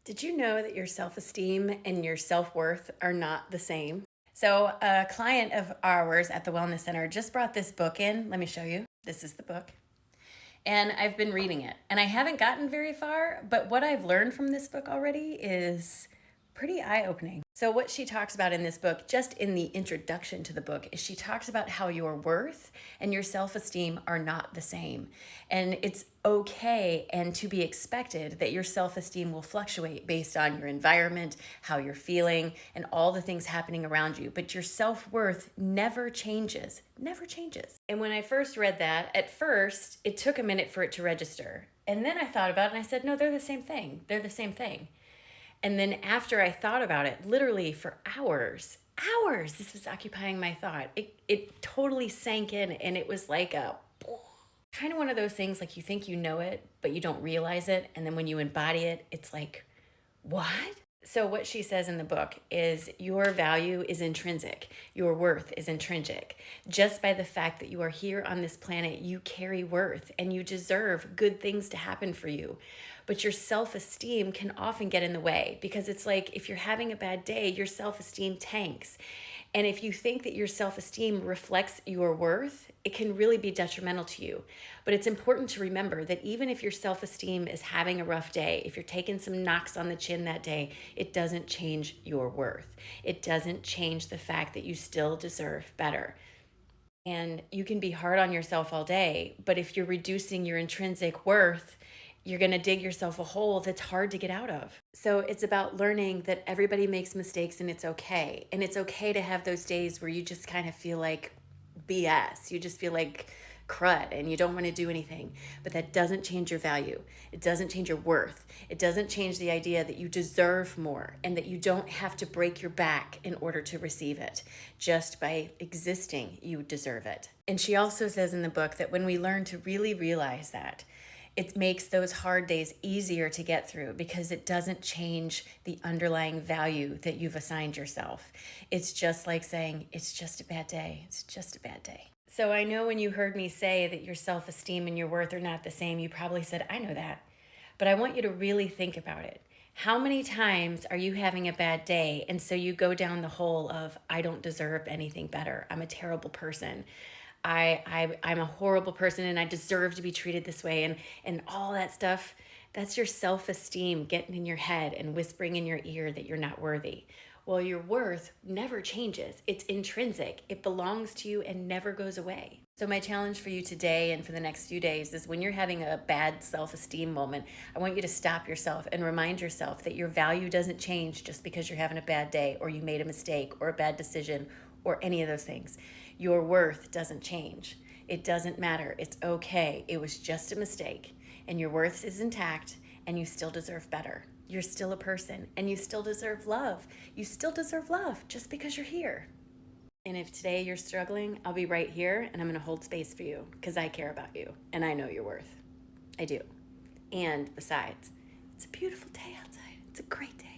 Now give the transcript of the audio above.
Did you know that your self-esteem and your self-worth are not the same? So, a client of ours at the Wellness Center just brought this book in. Let me show you. This is the book. And I've been reading it. And I haven't gotten very far, but what I've learned from this book already is pretty eye-opening. So what she talks about in this book, just in the introduction to the book, is she talks about how your worth and your self-esteem are not the same. And it's okay and to be expected that your self-esteem will fluctuate based on your environment, how you're feeling, and all the things happening around you. But your self-worth never changes, never changes. And when I first read that, at first, it took a minute for it to register. And then I thought about it and I said, no, they're the same thing. They're the same thing. And then after I thought about it, literally for hours, this was occupying my thought. It totally sank in, and it was like a kind of one of those things like you think you know it, but you don't realize it. And then when you embody it, it's like, what? So what she says in the book is your value is intrinsic. Your worth is intrinsic. Just by the fact that you are here on this planet, you carry worth and you deserve good things to happen for you. But your self-esteem can often get in the way because it's like if you're having a bad day, your self-esteem tanks. And if you think that your self-esteem reflects your worth, it can really be detrimental to you. But it's important to remember that even if your self-esteem is having a rough day, if you're taking some knocks on the chin that day, it doesn't change your worth. It doesn't change the fact that you still deserve better. And you can be hard on yourself all day, but if you're reducing your intrinsic worth, you're going to dig yourself a hole that's hard to get out of. So it's about learning that everybody makes mistakes and it's okay. And it's okay to have those days where you just kind of feel like BS. You just feel like crud and you don't want to do anything. But that doesn't change your value. It doesn't change your worth. It doesn't change the idea that you deserve more and that you don't have to break your back in order to receive it. Just by existing, you deserve it. And she also says in the book that when we learn to really realize that, it makes those hard days easier to get through because it doesn't change the underlying value that you've assigned yourself. It's just like saying, it's just a bad day. It's just a bad day. So I know when you heard me say that your self-esteem and your worth are not the same, you probably said, I know that. But I want you to really think about it. How many times are you having a bad day and so you go down the hole of, I don't deserve anything better. I'm a terrible person. I'm a horrible person and I deserve to be treated this way and all that stuff. That's your self-esteem getting in your head and whispering in your ear that you're not worthy. Well, your worth never changes. It's intrinsic. It belongs to you and never goes away. So my challenge for you today and for the next few days is when you're having a bad self-esteem moment, I want you to stop yourself and remind yourself that your value doesn't change just because you're having a bad day or you made a mistake or a bad decision or any of those things. Your worth doesn't change. It doesn't matter. It's okay. It was just a mistake and your worth is intact and you still deserve better. You're still a person and you still deserve love. You still deserve love just because you're here. And if today you're struggling, I'll be right here and I'm going to hold space for you because I care about you and I know your worth. I do. And besides, it's a beautiful day outside. It's a great day.